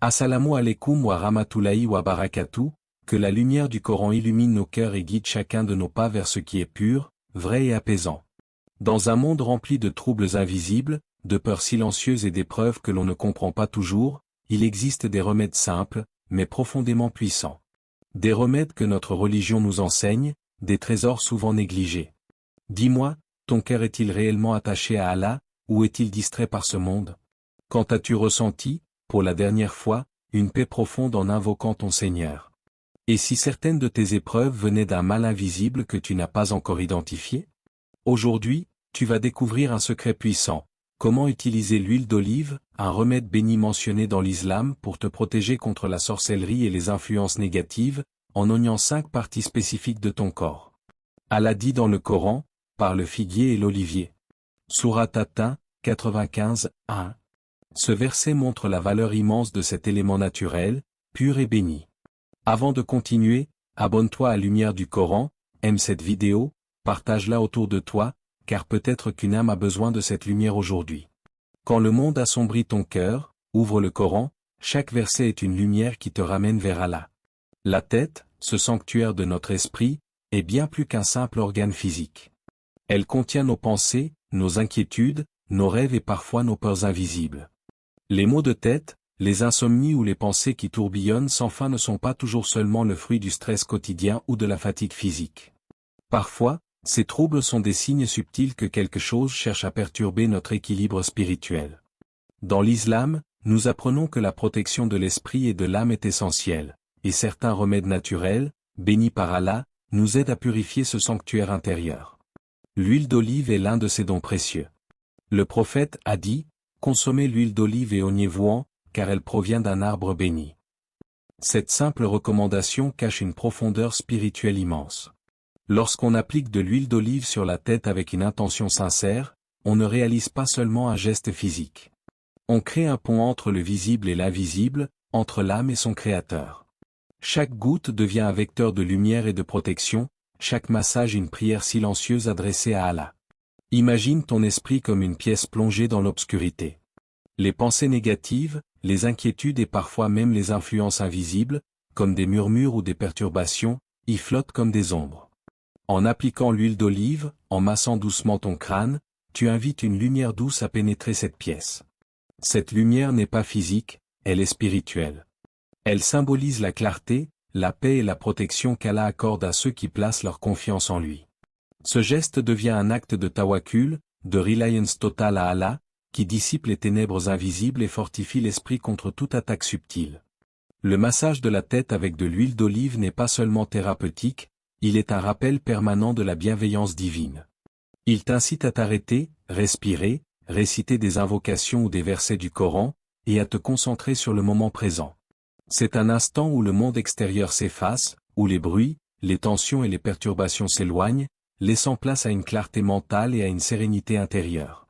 Assalamu alaikum wa rahmatullahi wa barakatuh, que la lumière du Coran illumine nos cœurs et guide chacun de nos pas vers ce qui est pur, vrai et apaisant. Dans un monde rempli de troubles invisibles, de peurs silencieuses et d'épreuves que l'on ne comprend pas toujours, il existe des remèdes simples, mais profondément puissants. Des remèdes que notre religion nous enseigne, des trésors souvent négligés. Dis-moi, ton cœur est-il réellement attaché à Allah, ou est-il distrait par ce monde? Quand as-tu ressenti, pour la dernière fois, une paix profonde en invoquant ton Seigneur? Et si certaines de tes épreuves venaient d'un mal invisible que tu n'as pas encore identifié? Aujourd'hui, tu vas découvrir un secret puissant. Comment utiliser l'huile d'olive, un remède béni mentionné dans l'islam pour te protéger contre la sorcellerie et les influences négatives, en oignant 5 parties spécifiques de ton corps. Allah dit dans le Coran, par le figuier et l'olivier. Sourate At-Tin, 95, 1. Ce verset montre la valeur immense de cet élément naturel, pur et béni. Avant de continuer, abonne-toi à Lumière du Coran, aime cette vidéo, partage-la autour de toi, car peut-être qu'une âme a besoin de cette lumière aujourd'hui. Quand le monde assombrit ton cœur, ouvre le Coran, chaque verset est une lumière qui te ramène vers Allah. La tête, ce sanctuaire de notre esprit, est bien plus qu'un simple organe physique. Elle contient nos pensées, nos inquiétudes, nos rêves et parfois nos peurs invisibles. Les maux de tête, les insomnies ou les pensées qui tourbillonnent sans fin ne sont pas toujours seulement le fruit du stress quotidien ou de la fatigue physique. Parfois, ces troubles sont des signes subtils que quelque chose cherche à perturber notre équilibre spirituel. Dans l'islam, nous apprenons que la protection de l'esprit et de l'âme est essentielle, et certains remèdes naturels, bénis par Allah, nous aident à purifier ce sanctuaire intérieur. L'huile d'olive est l'un de ces dons précieux. Le prophète a dit, consommez l'huile d'olive et oignez-vous-en, car elle provient d'un arbre béni. Cette simple recommandation cache une profondeur spirituelle immense. Lorsqu'on applique de l'huile d'olive sur la tête avec une intention sincère, on ne réalise pas seulement un geste physique. On crée un pont entre le visible et l'invisible, entre l'âme et son créateur. Chaque goutte devient un vecteur de lumière et de protection, chaque massage une prière silencieuse adressée à Allah. Imagine ton esprit comme une pièce plongée dans l'obscurité. Les pensées négatives, les inquiétudes et parfois même les influences invisibles, comme des murmures ou des perturbations, y flottent comme des ombres. En appliquant l'huile d'olive, en massant doucement ton crâne, tu invites une lumière douce à pénétrer cette pièce. Cette lumière n'est pas physique, elle est spirituelle. Elle symbolise la clarté, la paix et la protection qu'Allah accorde à ceux qui placent leur confiance en lui. Ce geste devient un acte de tawakkul, de reliance totale à Allah, qui dissipe les ténèbres invisibles et fortifie l'esprit contre toute attaque subtile. Le massage de la tête avec de l'huile d'olive n'est pas seulement thérapeutique, il est un rappel permanent de la bienveillance divine. Il t'incite à t'arrêter, respirer, réciter des invocations ou des versets du Coran, et à te concentrer sur le moment présent. C'est un instant où le monde extérieur s'efface, où les bruits, les tensions et les perturbations s'éloignent, laissant place à une clarté mentale et à une sérénité intérieure.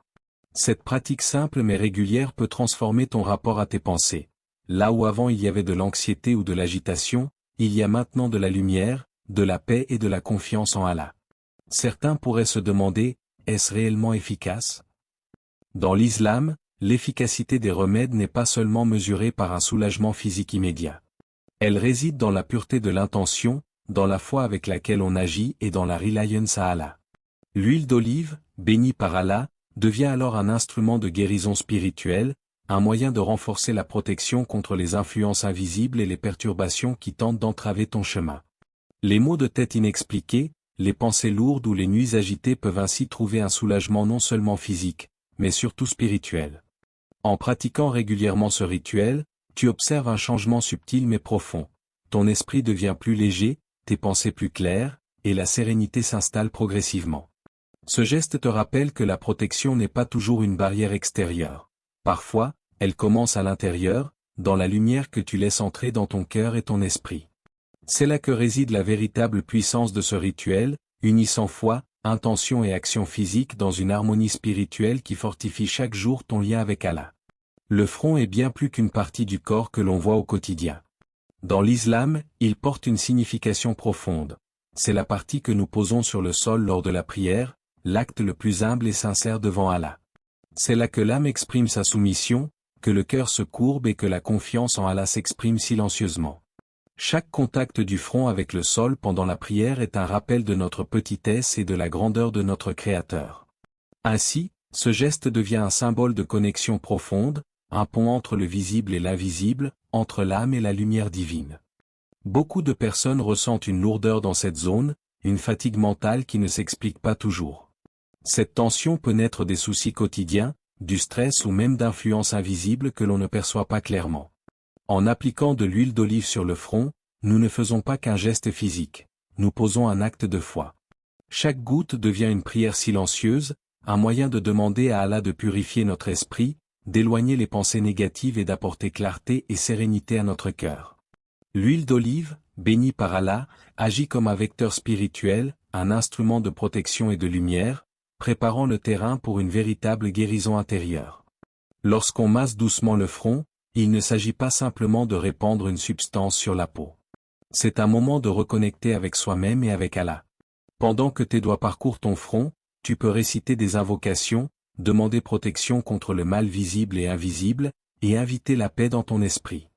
Cette pratique simple mais régulière peut transformer ton rapport à tes pensées. Là où avant il y avait de l'anxiété ou de l'agitation, il y a maintenant de la lumière, de la paix et de la confiance en Allah. Certains pourraient se demander, est-ce réellement efficace? Dans l'islam, l'efficacité des remèdes n'est pas seulement mesurée par un soulagement physique immédiat. Elle réside dans la pureté de l'intention, dans la foi avec laquelle on agit et dans la reliance à Allah. L'huile d'olive, bénie par Allah, devient alors un instrument de guérison spirituelle, un moyen de renforcer la protection contre les influences invisibles et les perturbations qui tentent d'entraver ton chemin. Les maux de tête inexpliqués, les pensées lourdes ou les nuits agitées peuvent ainsi trouver un soulagement non seulement physique, mais surtout spirituel. En pratiquant régulièrement ce rituel, tu observes un changement subtil mais profond. Ton esprit devient plus léger, tes pensées plus claires, et la sérénité s'installe progressivement. Ce geste te rappelle que la protection n'est pas toujours une barrière extérieure. Parfois, elle commence à l'intérieur, dans la lumière que tu laisses entrer dans ton cœur et ton esprit. C'est là que réside la véritable puissance de ce rituel, unissant foi, intention et action physique dans une harmonie spirituelle qui fortifie chaque jour ton lien avec Allah. Le front est bien plus qu'une partie du corps que l'on voit au quotidien. Dans l'islam, il porte une signification profonde. C'est la partie que nous posons sur le sol lors de la prière, l'acte le plus humble et sincère devant Allah. C'est là que l'âme exprime sa soumission, que le cœur se courbe et que la confiance en Allah s'exprime silencieusement. Chaque contact du front avec le sol pendant la prière est un rappel de notre petitesse et de la grandeur de notre Créateur. Ainsi, ce geste devient un symbole de connexion profonde, un pont entre le visible et l'invisible, entre l'âme et la lumière divine. Beaucoup de personnes ressentent une lourdeur dans cette zone, une fatigue mentale qui ne s'explique pas toujours. Cette tension peut naître des soucis quotidiens, du stress ou même d'influences invisibles que l'on ne perçoit pas clairement. En appliquant de l'huile d'olive sur le front, nous ne faisons pas qu'un geste physique, nous posons un acte de foi. Chaque goutte devient une prière silencieuse, un moyen de demander à Allah de purifier notre esprit, d'éloigner les pensées négatives et d'apporter clarté et sérénité à notre cœur. L'huile d'olive, bénie par Allah, agit comme un vecteur spirituel, un instrument de protection et de lumière, préparant le terrain pour une véritable guérison intérieure. Lorsqu'on masse doucement le front, il ne s'agit pas simplement de répandre une substance sur la peau. C'est un moment de reconnecter avec soi-même et avec Allah. Pendant que tes doigts parcourent ton front, tu peux réciter des invocations, demander protection contre le mal visible et invisible, et inviter la paix dans ton esprit.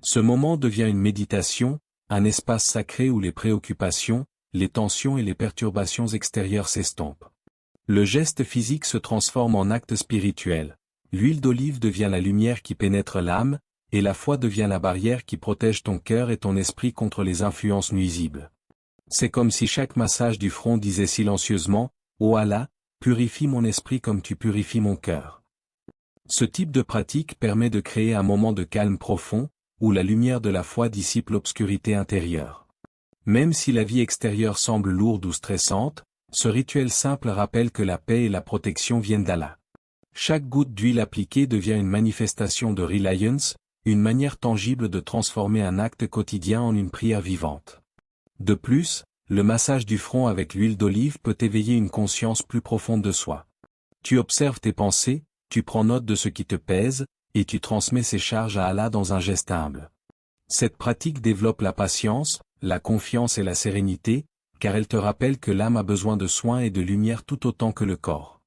Ce moment devient une méditation, un espace sacré où les préoccupations, les tensions et les perturbations extérieures s'estompent. Le geste physique se transforme en acte spirituel. L'huile d'olive devient la lumière qui pénètre l'âme, et la foi devient la barrière qui protège ton cœur et ton esprit contre les influences nuisibles. C'est comme si chaque massage du front disait silencieusement, « Ô Allah, purifie mon esprit comme tu purifies mon cœur. » Ce type de pratique permet de créer un moment de calme profond, où la lumière de la foi dissipe l'obscurité intérieure. Même si la vie extérieure semble lourde ou stressante, ce rituel simple rappelle que la paix et la protection viennent d'Allah. Chaque goutte d'huile appliquée devient une manifestation de reliance, une manière tangible de transformer un acte quotidien en une prière vivante. De plus, le massage du front avec l'huile d'olive peut éveiller une conscience plus profonde de soi. Tu observes tes pensées, tu prends note de ce qui te pèse, et tu transmets ces charges à Allah dans un geste humble. Cette pratique développe la patience, la confiance et la sérénité, car elle te rappelle que l'âme a besoin de soins et de lumière tout autant que le corps.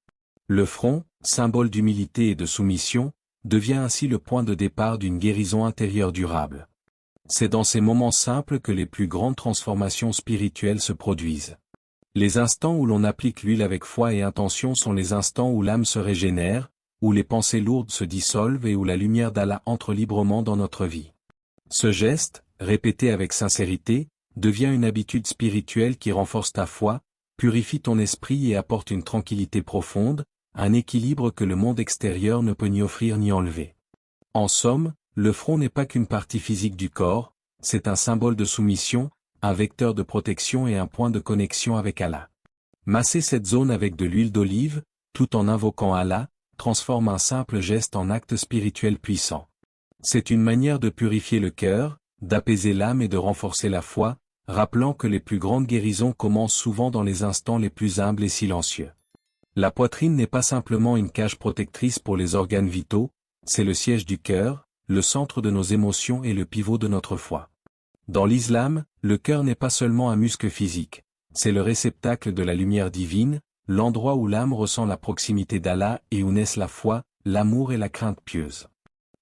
Le front, symbole d'humilité et de soumission, devient ainsi le point de départ d'une guérison intérieure durable. C'est dans ces moments simples que les plus grandes transformations spirituelles se produisent. Les instants où l'on applique l'huile avec foi et intention sont les instants où l'âme se régénère, où les pensées lourdes se dissolvent et où la lumière d'Allah entre librement dans notre vie. Ce geste, répété avec sincérité, devient une habitude spirituelle qui renforce ta foi, purifie ton esprit et apporte une tranquillité profonde, un équilibre que le monde extérieur ne peut ni offrir ni enlever. En somme, le front n'est pas qu'une partie physique du corps, c'est un symbole de soumission, un vecteur de protection et un point de connexion avec Allah. Masser cette zone avec de l'huile d'olive, tout en invoquant Allah, transforme un simple geste en acte spirituel puissant. C'est une manière de purifier le cœur, d'apaiser l'âme et de renforcer la foi, rappelant que les plus grandes guérisons commencent souvent dans les instants les plus humbles et silencieux. La poitrine n'est pas simplement une cage protectrice pour les organes vitaux, c'est le siège du cœur, le centre de nos émotions et le pivot de notre foi. Dans l'islam, le cœur n'est pas seulement un muscle physique, c'est le réceptacle de la lumière divine, l'endroit où l'âme ressent la proximité d'Allah et où naissent la foi, l'amour et la crainte pieuse.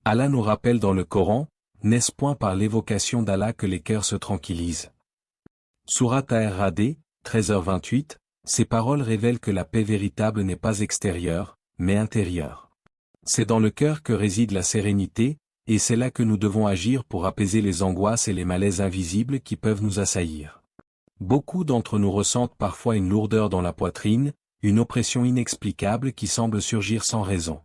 Allah nous rappelle dans le Coran, n'est-ce point par l'évocation d'Allah que les cœurs se tranquillisent. Sourate Ar-Ra'd, 13h28, ces paroles révèlent que la paix véritable n'est pas extérieure, mais intérieure. C'est dans le cœur que réside la sérénité, et c'est là que nous devons agir pour apaiser les angoisses et les malaises invisibles qui peuvent nous assaillir. Beaucoup d'entre nous ressentent parfois une lourdeur dans la poitrine, une oppression inexplicable qui semble surgir sans raison.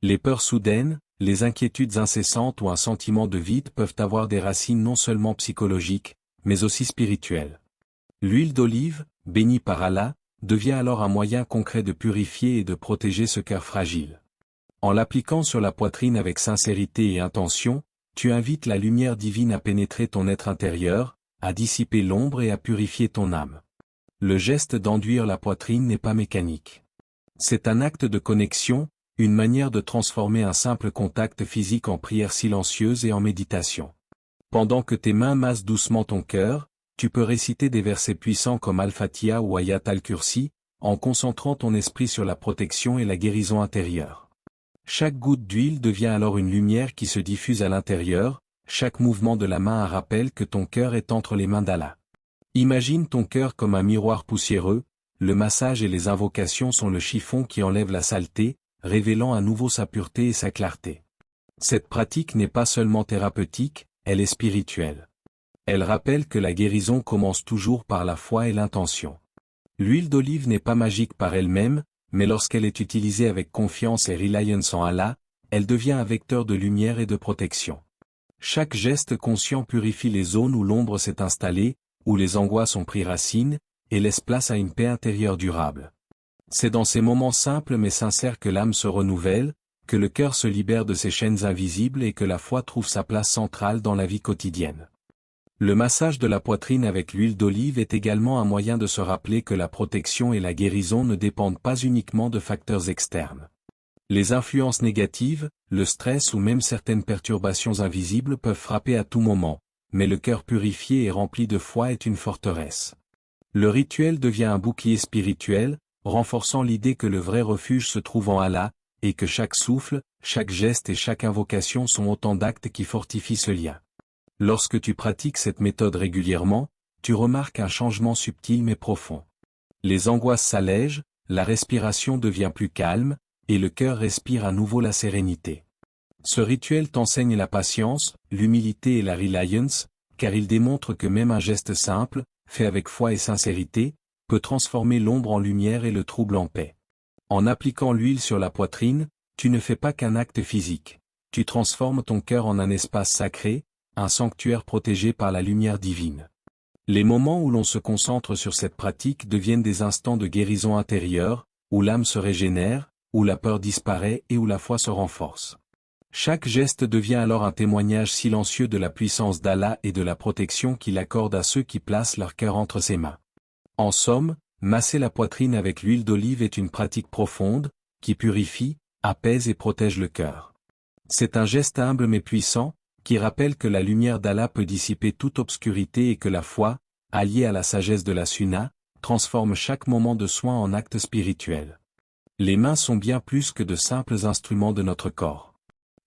Les peurs soudaines, les inquiétudes incessantes ou un sentiment de vide peuvent avoir des racines non seulement psychologiques, mais aussi spirituelles. L'huile d'olive, bénie par Allah, devient alors un moyen concret de purifier et de protéger ce cœur fragile. En l'appliquant sur la poitrine avec sincérité et intention, tu invites la lumière divine à pénétrer ton être intérieur, à dissiper l'ombre et à purifier ton âme. Le geste d'enduire la poitrine n'est pas mécanique. C'est un acte de connexion, une manière de transformer un simple contact physique en prière silencieuse et en méditation. Pendant que tes mains massent doucement ton cœur, tu peux réciter des versets puissants comme Al-Fatiha ou Ayat al-Kursi, en concentrant ton esprit sur la protection et la guérison intérieure. Chaque goutte d'huile devient alors une lumière qui se diffuse à l'intérieur, chaque mouvement de la main un rappel que ton cœur est entre les mains d'Allah. Imagine ton cœur comme un miroir poussiéreux, le massage et les invocations sont le chiffon qui enlève la saleté, révélant à nouveau sa pureté et sa clarté. Cette pratique n'est pas seulement thérapeutique, elle est spirituelle. Elle rappelle que la guérison commence toujours par la foi et l'intention. L'huile d'olive n'est pas magique par elle-même, mais lorsqu'elle est utilisée avec confiance et reliance en Allah, elle devient un vecteur de lumière et de protection. Chaque geste conscient purifie les zones où l'ombre s'est installée, où les angoisses ont pris racine, et laisse place à une paix intérieure durable. C'est dans ces moments simples mais sincères que l'âme se renouvelle, que le cœur se libère de ses chaînes invisibles et que la foi trouve sa place centrale dans la vie quotidienne. Le massage de la poitrine avec l'huile d'olive est également un moyen de se rappeler que la protection et la guérison ne dépendent pas uniquement de facteurs externes. Les influences négatives, le stress ou même certaines perturbations invisibles peuvent frapper à tout moment, mais le cœur purifié et rempli de foi est une forteresse. Le rituel devient un bouclier spirituel, renforçant l'idée que le vrai refuge se trouve en Allah, et que chaque souffle, chaque geste et chaque invocation sont autant d'actes qui fortifient ce lien. Lorsque tu pratiques cette méthode régulièrement, tu remarques un changement subtil mais profond. Les angoisses s'allègent, la respiration devient plus calme, et le cœur respire à nouveau la sérénité. Ce rituel t'enseigne la patience, l'humilité et la reliance, car il démontre que même un geste simple, fait avec foi et sincérité, peut transformer l'ombre en lumière et le trouble en paix. En appliquant l'huile sur la poitrine, tu ne fais pas qu'un acte physique. Tu transformes ton cœur en un espace sacré, un sanctuaire protégé par la lumière divine. Les moments où l'on se concentre sur cette pratique deviennent des instants de guérison intérieure, où l'âme se régénère, où la peur disparaît et où la foi se renforce. Chaque geste devient alors un témoignage silencieux de la puissance d'Allah et de la protection qu'il accorde à ceux qui placent leur cœur entre ses mains. En somme, masser la poitrine avec l'huile d'olive est une pratique profonde, qui purifie, apaise et protège le cœur. C'est un geste humble mais puissant, qui rappelle que la lumière d'Allah peut dissiper toute obscurité et que la foi, alliée à la sagesse de la sunna, transforme chaque moment de soin en acte spirituel. Les mains sont bien plus que de simples instruments de notre corps.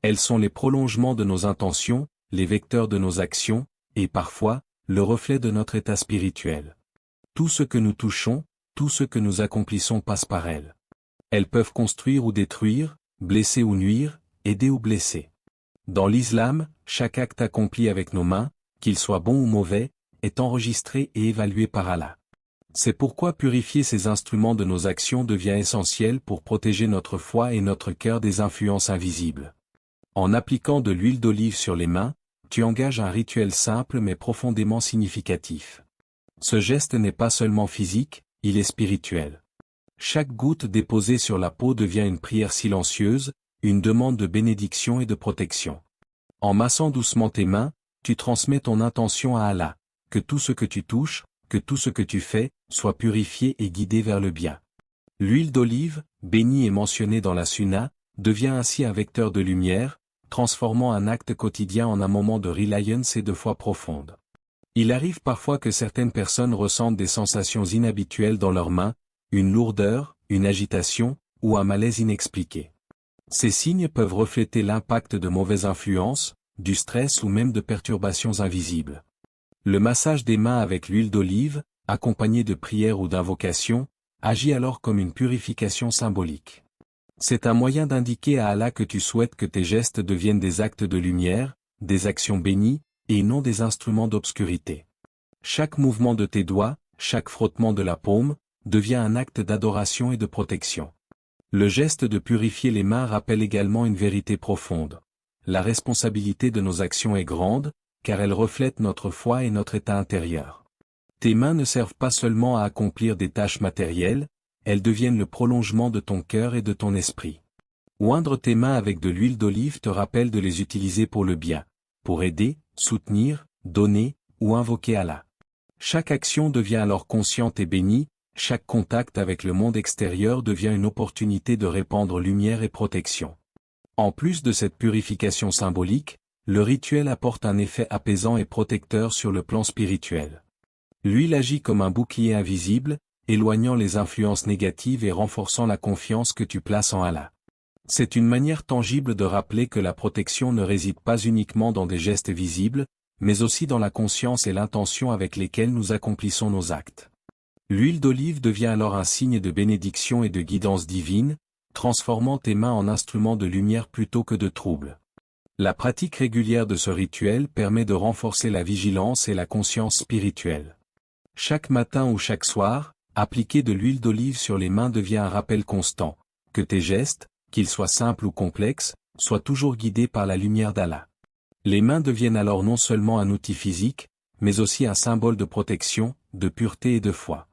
Elles sont les prolongements de nos intentions, les vecteurs de nos actions, et parfois, le reflet de notre état spirituel. Tout ce que nous touchons, tout ce que nous accomplissons passe par elles. Elles peuvent construire ou détruire, blesser ou nuire, aider ou blesser. Dans l'islam, chaque acte accompli avec nos mains, qu'il soit bon ou mauvais, est enregistré et évalué par Allah. C'est pourquoi purifier ces instruments de nos actions devient essentiel pour protéger notre foi et notre cœur des influences invisibles. En appliquant de l'huile d'olive sur les mains, tu engages un rituel simple mais profondément significatif. Ce geste n'est pas seulement physique, il est spirituel. Chaque goutte déposée sur la peau devient une prière silencieuse, une demande de bénédiction et de protection. En massant doucement tes mains, tu transmets ton intention à Allah, que tout ce que tu touches, que tout ce que tu fais, soit purifié et guidé vers le bien. L'huile d'olive, bénie et mentionnée dans la sunna, devient ainsi un vecteur de lumière, transformant un acte quotidien en un moment de reliance et de foi profonde. Il arrive parfois que certaines personnes ressentent des sensations inhabituelles dans leurs mains, une lourdeur, une agitation, ou un malaise inexpliqué. Ces signes peuvent refléter l'impact de mauvaises influences, du stress ou même de perturbations invisibles. Le massage des mains avec l'huile d'olive, accompagné de prières ou d'invocations, agit alors comme une purification symbolique. C'est un moyen d'indiquer à Allah que tu souhaites que tes gestes deviennent des actes de lumière, des actions bénies, et non des instruments d'obscurité. Chaque mouvement de tes doigts, chaque frottement de la paume, devient un acte d'adoration et de protection. Le geste de purifier les mains rappelle également une vérité profonde. La responsabilité de nos actions est grande, car elle reflète notre foi et notre état intérieur. Tes mains ne servent pas seulement à accomplir des tâches matérielles, elles deviennent le prolongement de ton cœur et de ton esprit. Oindre tes mains avec de l'huile d'olive te rappelle de les utiliser pour le bien, pour aider, soutenir, donner, ou invoquer Allah. Chaque action devient alors consciente et bénie, chaque contact avec le monde extérieur devient une opportunité de répandre lumière et protection. En plus de cette purification symbolique, le rituel apporte un effet apaisant et protecteur sur le plan spirituel. L'huile agit comme un bouclier invisible, éloignant les influences négatives et renforçant la confiance que tu places en Allah. C'est une manière tangible de rappeler que la protection ne réside pas uniquement dans des gestes visibles, mais aussi dans la conscience et l'intention avec lesquelles nous accomplissons nos actes. L'huile d'olive devient alors un signe de bénédiction et de guidance divine, transformant tes mains en instruments de lumière plutôt que de trouble. La pratique régulière de ce rituel permet de renforcer la vigilance et la conscience spirituelle. Chaque matin ou chaque soir, appliquer de l'huile d'olive sur les mains devient un rappel constant, que tes gestes, qu'ils soient simples ou complexes, soient toujours guidés par la lumière d'Allah. Les mains deviennent alors non seulement un outil physique, mais aussi un symbole de protection, de pureté et de foi.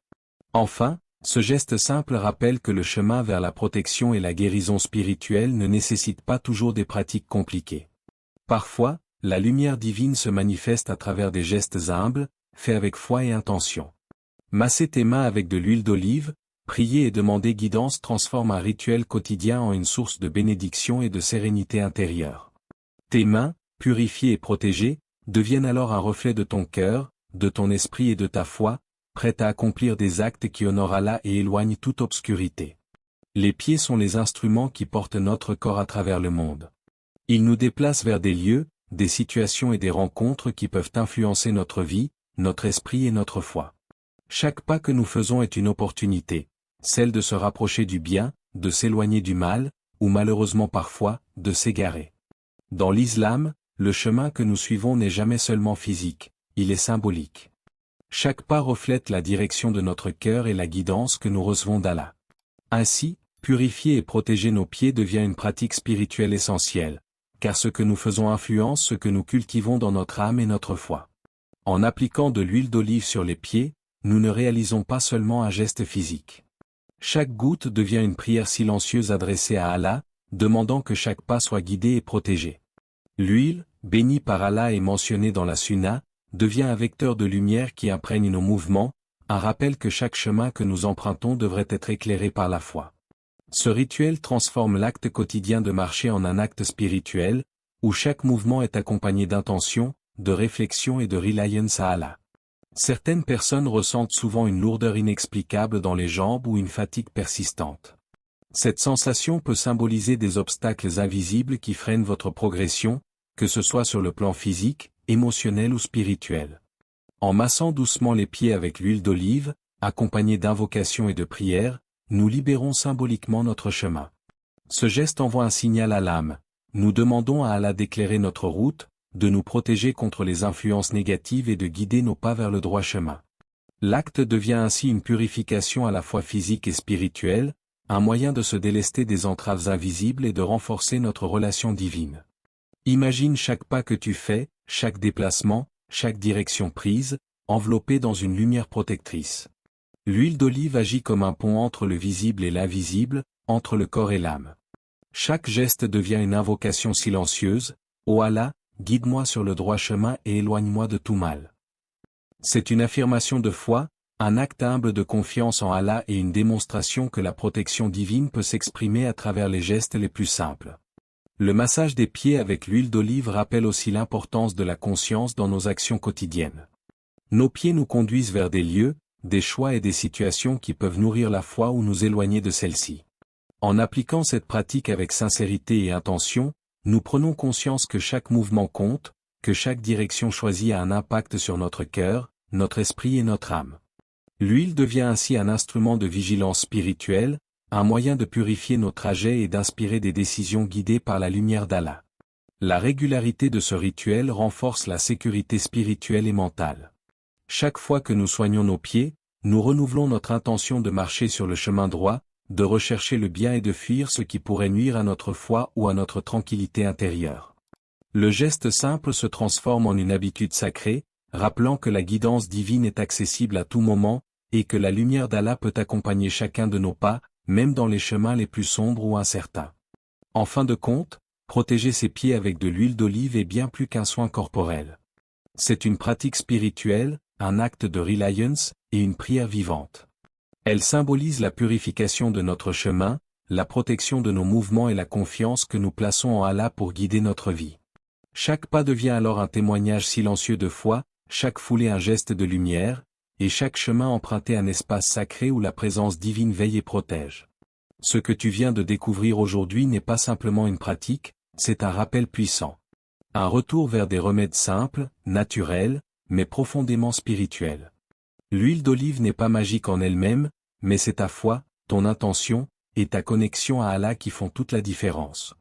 Enfin, ce geste simple rappelle que le chemin vers la protection et la guérison spirituelle ne nécessite pas toujours des pratiques compliquées. Parfois, la lumière divine se manifeste à travers des gestes humbles, faits avec foi et intention. Masser tes mains avec de l'huile d'olive, prier et demander guidance transforme un rituel quotidien en une source de bénédiction et de sérénité intérieure. Tes mains, purifiées et protégées, deviennent alors un reflet de ton cœur, de ton esprit et de ta foi, prêtes à accomplir des actes qui honorent Allah et éloignent toute obscurité. Les pieds sont les instruments qui portent notre corps à travers le monde. Ils nous déplacent vers des lieux, des situations et des rencontres qui peuvent influencer notre vie, notre esprit et notre foi. Chaque pas que nous faisons est une opportunité, celle de se rapprocher du bien, de s'éloigner du mal, ou malheureusement parfois, de s'égarer. Dans l'islam, le chemin que nous suivons n'est jamais seulement physique, il est symbolique. Chaque pas reflète la direction de notre cœur et la guidance que nous recevons d'Allah. Ainsi, purifier et protéger nos pieds devient une pratique spirituelle essentielle, car ce que nous faisons influence ce que nous cultivons dans notre âme et notre foi. En appliquant de l'huile d'olive sur les pieds, nous ne réalisons pas seulement un geste physique. Chaque goutte devient une prière silencieuse adressée à Allah, demandant que chaque pas soit guidé et protégé. L'huile, bénie par Allah et mentionnée dans la Sunna, devient un vecteur de lumière qui imprègne nos mouvements, un rappel que chaque chemin que nous empruntons devrait être éclairé par la foi. Ce rituel transforme l'acte quotidien de marcher en un acte spirituel, où chaque mouvement est accompagné d'intention, de réflexion et de reliance à Allah. Certaines personnes ressentent souvent une lourdeur inexplicable dans les jambes ou une fatigue persistante. Cette sensation peut symboliser des obstacles invisibles qui freinent votre progression, que ce soit sur le plan physique, émotionnel ou spirituel. En massant doucement les pieds avec l'huile d'olive, accompagnée d'invocations et de prières, nous libérons symboliquement notre chemin. Ce geste envoie un signal à l'âme. Nous demandons à Allah d'éclairer notre route, de nous protéger contre les influences négatives et de guider nos pas vers le droit chemin. L'acte devient ainsi une purification à la fois physique et spirituelle, un moyen de se délester des entraves invisibles et de renforcer notre relation divine. Imagine chaque pas que tu fais, chaque déplacement, chaque direction prise, enveloppé dans une lumière protectrice. L'huile d'olive agit comme un pont entre le visible et l'invisible, entre le corps et l'âme. Chaque geste devient une invocation silencieuse, « Ô Allah, guide-moi sur le droit chemin et éloigne-moi de tout mal. » C'est une affirmation de foi, un acte humble de confiance en Allah et une démonstration que la protection divine peut s'exprimer à travers les gestes les plus simples. Le massage des pieds avec l'huile d'olive rappelle aussi l'importance de la conscience dans nos actions quotidiennes. Nos pieds nous conduisent vers des lieux, des choix et des situations qui peuvent nourrir la foi ou nous éloigner de celle-ci. En appliquant cette pratique avec sincérité et intention, nous prenons conscience que chaque mouvement compte, que chaque direction choisie a un impact sur notre cœur, notre esprit et notre âme. L'huile devient ainsi un instrument de vigilance spirituelle, un moyen de purifier nos trajets et d'inspirer des décisions guidées par la lumière d'Allah. La régularité de ce rituel renforce la sécurité spirituelle et mentale. Chaque fois que nous soignons nos pieds, nous renouvelons notre intention de marcher sur le chemin droit, de rechercher le bien et de fuir ce qui pourrait nuire à notre foi ou à notre tranquillité intérieure. Le geste simple se transforme en une habitude sacrée, rappelant que la guidance divine est accessible à tout moment, et que la lumière d'Allah peut accompagner chacun de nos pas, même dans les chemins les plus sombres ou incertains. En fin de compte, protéger ses pieds avec de l'huile d'olive est bien plus qu'un soin corporel. C'est une pratique spirituelle, un acte de reliance, et une prière vivante. Elle symbolise la purification de notre chemin, la protection de nos mouvements et la confiance que nous plaçons en Allah pour guider notre vie. Chaque pas devient alors un témoignage silencieux de foi, chaque foulée un geste de lumière, et chaque chemin emprunté un espace sacré où la présence divine veille et protège. Ce que tu viens de découvrir aujourd'hui n'est pas simplement une pratique, c'est un rappel puissant. Un retour vers des remèdes simples, naturels, mais profondément spirituels. L'huile d'olive n'est pas magique en elle-même, mais c'est ta foi, ton intention, et ta connexion à Allah qui font toute la différence.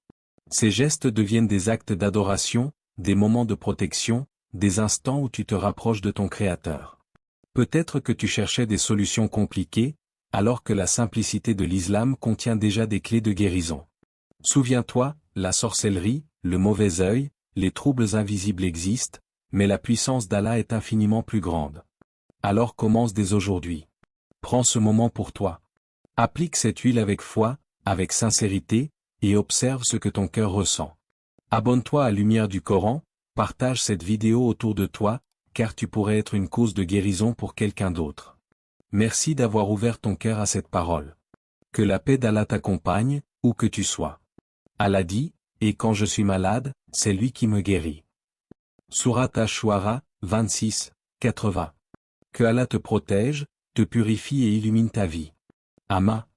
Ces gestes deviennent des actes d'adoration, des moments de protection, des instants où tu te rapproches de ton Créateur. Peut-être que tu cherchais des solutions compliquées, alors que la simplicité de l'islam contient déjà des clés de guérison. Souviens-toi, la sorcellerie, le mauvais œil, les troubles invisibles existent, mais la puissance d'Allah est infiniment plus grande. Alors commence dès aujourd'hui. Prends ce moment pour toi. Applique cette huile avec foi, avec sincérité, et observe ce que ton cœur ressent. Abonne-toi à Lumière du Coran, partage cette vidéo autour de toi, car tu pourrais être une cause de guérison pour quelqu'un d'autre. Merci d'avoir ouvert ton cœur à cette parole. Que la paix d'Allah t'accompagne, où que tu sois. Allah dit, et quand je suis malade, c'est lui qui me guérit. Sourate Ash-Shu'ara, 26, 80. Que Allah te protège, te purifie et illumine ta vie. Amma.